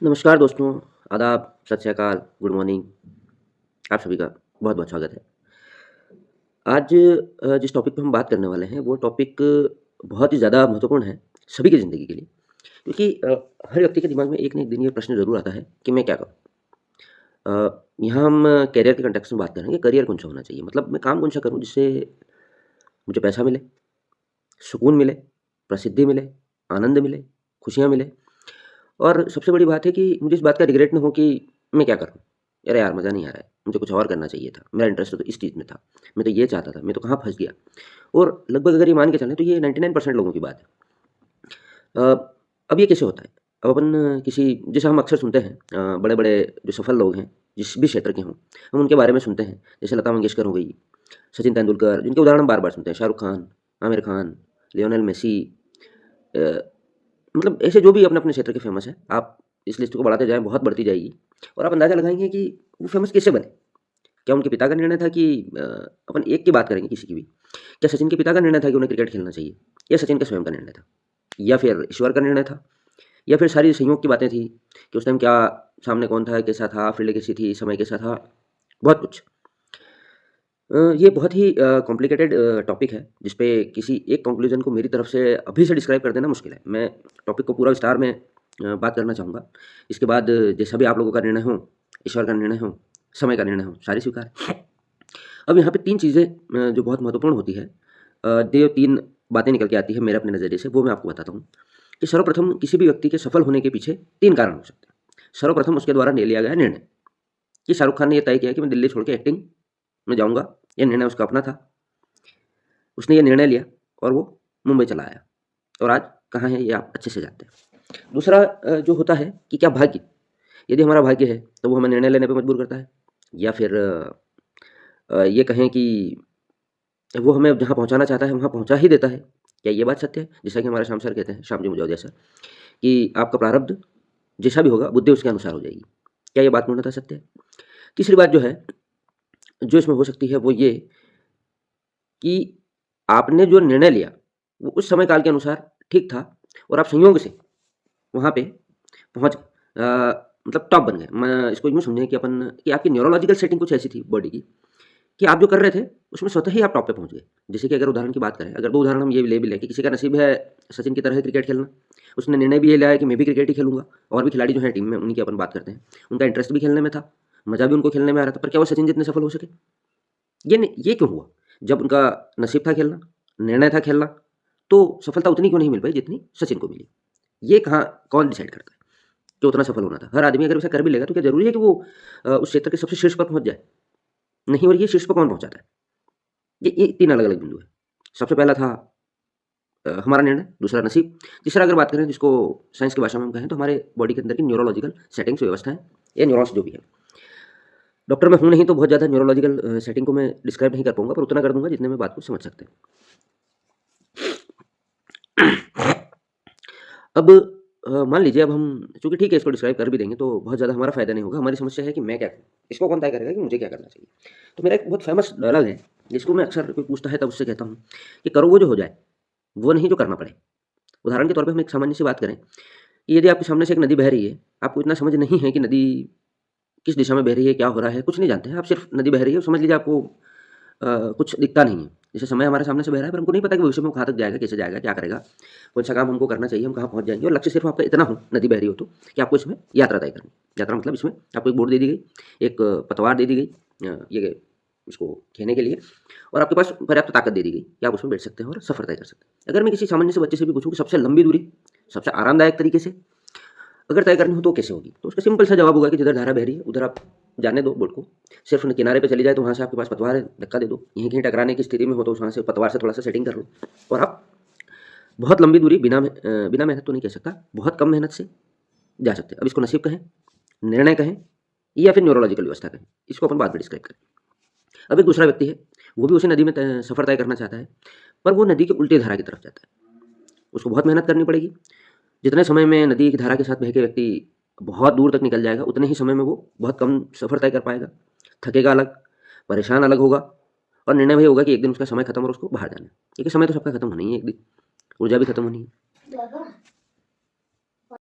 नमस्कार दोस्तों, आदाब, सत श्री अकाल, गुड मॉर्निंग। आप सभी का बहुत-बहुत स्वागत है। आज जिस टॉपिक पे हम बात करने वाले हैं, वो टॉपिक बहुत ही ज़्यादा महत्वपूर्ण है, सभी की ज़िंदगी के लिए। क्योंकि हर व्यक्ति के दिमाग में एक ना एक दिन ये प्रश्न ज़रूर आता है कि मैं क्या करूँ? यहाँ हम करियर के कॉन्टेक्स्ट में बात करेंगे, करियर कौन-सा होना चाहिए? मतलब मैं काम कौन-सा करूँ जिससे मुझे पैसा मिले, सुकून मिले, प्रसिद्धि मिले, आनंद मिले, खुशियाँ मिले और सबसे बड़ी बात है कि मुझे इस बात का रिग्रेट ना हो कि मैं क्या करूँ? अरे यार मज़ा नहीं आ रहा है, मुझे कुछ और करना चाहिए था, मेरा इंटरेस्ट तो इस चीज़ में था, मैं तो ये चाहता था, मैं तो कहाँ फँस गया। और लगभग अगर ये मान के चलें तो ये 99% लोगों की बात है। अ, अब ये कैसे होता है? अब अपन किसी जैसे हम अक्सर सुनते हैं बड़े-बड़े जो सफल लोग हैं, जिस भी क्षेत्र के हों, हम उनके बारे में सुनते हैं। जैसे लता मंगेशकर हो गई, सचिन तेंदुलकर, जिनके उदाहरण हम बार-बार सुनते हैं, शाहरुख खान, आमिर खान, लियोनेल मेसी अ, मतलब ऐसे जो भी अपने-अपने क्षेत्र के फ़ेमस हैं, आप इस लिस्ट को बढ़ाते जाएँ, बहुत बढ़ती जाएगी और आप अंदाज़ा लगाएँगे कि वो फ़ेमस कैसे बने? क्या उनके पिता का निर्णय था कि अपन एक की बात करेंगे किसी की भी, क्या सचिन के पिता का निर्णय था कि उन्हें क्रिकेट खेलना चाहिए? या सचिन का स्वयं का निर्णय था? या फिर ईश्वर का निर्णय था? या फिर सारी संयोग की बातें थी कि उस टाइम क्या सामने कौन था, कैसा था, फ़ील्ड कैसी थी, समय कैसा था? बहुत कुछ। ये बहुत ही कॉम्प्लिकेटेड टॉपिक है, जिस पे किसी एक कंक्लूज़न को मेरी तरफ से अभी से डिस्क्राइब कर देना मुश्किल है। मैं टॉपिक को पूरा विस्तार में बात करना चाहूँगा। इसके बाद जैसा भी आप लोगों का निर्णय हो, ईश्वर का निर्णय हो, समय का निर्णय हो, सारी स्वीकार है। अब यहाँ पे 3 चीज़ें जो बहुत महत्वपूर्ण होती है जो 3 बातें निकल के आती है मेरे अपने नज़रिए से, वो मैं आपको बताता हूँ कि सर्वप्रथम किसी भी व्यक्ति के सफल होने के पीछे 3 कारण हो सकते हैं। सर्वप्रथम उसके द्वारा ले लिया गया निर्णय कि शाहरुख खान ने ये तय किया कि मैं दिल्ली छोड़ के एक्टिंग में जाऊँगा, ये निर्णय उसका अपना था। उसने ये निर्णय लिया और वो मुंबई चला आया और आज कहाँ है ये आप अच्छे से जानते हैं। दूसरा जो होता है कि क्या भाग्य, यदि हमारा भाग्य है तो वो हमें निर्णय लेने पे मजबूर करता है या फिर ये कहें कि वो हमें जहाँ पहुँचाना चाहता है वहाँ पहुँचा ही देता है। क्या ये बात सत्य है? जैसा कि हमारे श्याम सर कहते हैं, श्याम जी मुजावरिया सर, कि आपका प्रारब्ध जैसा भी होगा बुद्धि उसके अनुसार हो जाएगी। क्या ये बात पूर्णतः सत्य है? तीसरी बात जो है, जो इसमें हो सकती है वो ये कि आपने जो निर्णय लिया, वो उस समय काल के अनुसार ठीक था और आप संयोग से वहाँ पे पहुँच मतलब टॉप बन गए। मैं इसको यूँ समझें कि अपन कि आपकी न्यूरोलॉजिकल सेटिंग कुछ ऐसी थी बॉडी की कि आप जो कर रहे थे, उसमें स्वतः ही आप टॉप पे पहुँच गए। जैसे कि अगर उदाहरण की बात करें, अगर 2 उदाहरण हम ये ले भी लें कि किसी का नसीब है सचिन की तरह क्रिकेट खेलना, उसने निर्णय भी ये लिया है कि मैं भी क्रिकेट ही खेलूँगा और भी खिलाड़ी जो हैं टीम में उन्हीं की अपन बात करते हैं, उनका इंटरेस्ट भी खेलने में था, मज़ा भी उनको खेलने में आ रहा था, पर क्या वो सचिन जितने सफल हो सके? ये क्यों हुआ? जब उनका नसीब था खेलना, निर्णय था खेलना, तो सफलता उतनी क्यों नहीं मिल पाई जितनी सचिन को मिली? ये कहाँ कौन डिसाइड करता है कि उतना सफल होना था? हर आदमी अगर वैसा कर भी लेगा तो क्या ज़रूरी है कि वो उस क्षेत्र के सबसे शीर्ष पर पहुँच जाए? नहीं, और ये शीर्ष पर कौन पहुँचाता है? ये 3 अलग-अलग बिंदु हैं। सबसे पहला था हमारा निर्णय, दूसरा नसीब, तीसरा अगर बात करें जिसको साइंस की भाषा में हम कहें तो हमारे बॉडी के अंदर की न्यूरोलॉजिकल सेटिंग्स व्यवस्थाएँ या न्यूरॉन्स जो भी हैं। डॉक्टर मैं हूँ नहीं तो बहुत ज़्यादा न्यूरोलॉजिकल सेटिंग को मैं डिस्क्राइब नहीं कर पाऊँगा, पर उतना कर दूँगा जितने में बात को समझ सकते हैं। अब मान लीजिए अब हम चूँकि ठीक है इसको डिस्क्राइब कर भी देंगे तो बहुत ज़्यादा हमारा फ़ायदा नहीं होगा, हमारी समस्या है कि मैं क्या करूँ? इसको कौन तय करेगा कि मुझे क्या करना चाहिए? तो मेरा एक बहुत फ़ेमस डायलॉग है, जिसको मैं अक्सर कोई पूछता है तब उससे कहता हूँ कि करो वो जो हो जाए, वो नहीं जो करना पड़े। उदाहरण के तौर पे हम एक सामान्य सी बात करें कि यदि आपके सामने से एक नदी बह रही है, आपको इतना समझ नहीं है कि नदी किस दिशा में बह रही है, क्या हो रहा है, कुछ नहीं जानते हैं, आप सिर्फ़ नदी बह रही है और समझ लीजिए आपको कुछ दिखता नहीं है। जैसे समय हमारे सामने से बह रहा है पर हमको नहीं पता कि भविष्य में वो कहाँ तक जाएगा, कैसे जाएगा, क्या करेगा, कौन-सा काम हमको करना चाहिए, हम कहाँ पहुँच जाएँगे और लक्ष्य सिर्फ़ आपका इतना हो, नदी बह रही हो तो, कि आपको इसमें यात्रा तय करनी है। यात्रा मतलब इसमें आपको एक बोट दे दी गई, एक पतवार दे दी गई ये इसको खेने के लिए और आपके पास पर्याप्त ताकत दे दी गई कि आप उसमें बैठ सकते हैं और सफ़र तय कर सकते हैं। अगर मैं किसी सामान्य से बच्चे से भी पूछूँ कि सबसे लंबी दूरी, सबसे आरामदायक तरीके से अगर तय करनी हो तो कैसे होगी? तो उसका सिंपल सा जवाब होगा कि जिधर धारा बह रही है उधर आप जाने दो बोट को। सिर्फ़ न किनारे पे चली जाए तो वहाँ से आपके पास पतवार है, धक्का दे दो। यहीं कहीं टकराने की स्थिति में हो तो वहाँ से पतवार से थोड़ा-सा सेटिंग कर लो और आप बहुत लंबी दूरी बिना मेहनत तो नहीं कह सकता, बहुत कम मेहनत से जा सकते हैं। अब इसको नसीब कहें, निर्णय कहें या फिर न्यूरोलॉजिकल व्यवस्था कहें, इसको अपन बाद में डिस्क्राइब करें। अब एक दूसरा व्यक्ति है, वो भी उसी नदी में सफ़र तय करना चाहता है, पर वो नदी के उल्टी धारा की तरफ जाता है। उसको बहुत मेहनत करनी पड़ेगी। जितने समय में नदी की धारा के साथ बह के व्यक्ति बहुत दूर तक निकल जाएगा, उतने ही समय में वो बहुत कम सफ़र तय कर पाएगा। थकेगा अलग, परेशान अलग होगा और निर्णय वही होगा कि एक दिन उसका समय खत्म और उसको बाहर जाना है। क्योंकि समय तो सबका खत्म होना ही है एक दिन, ऊर्जा भी खत्म होनी है।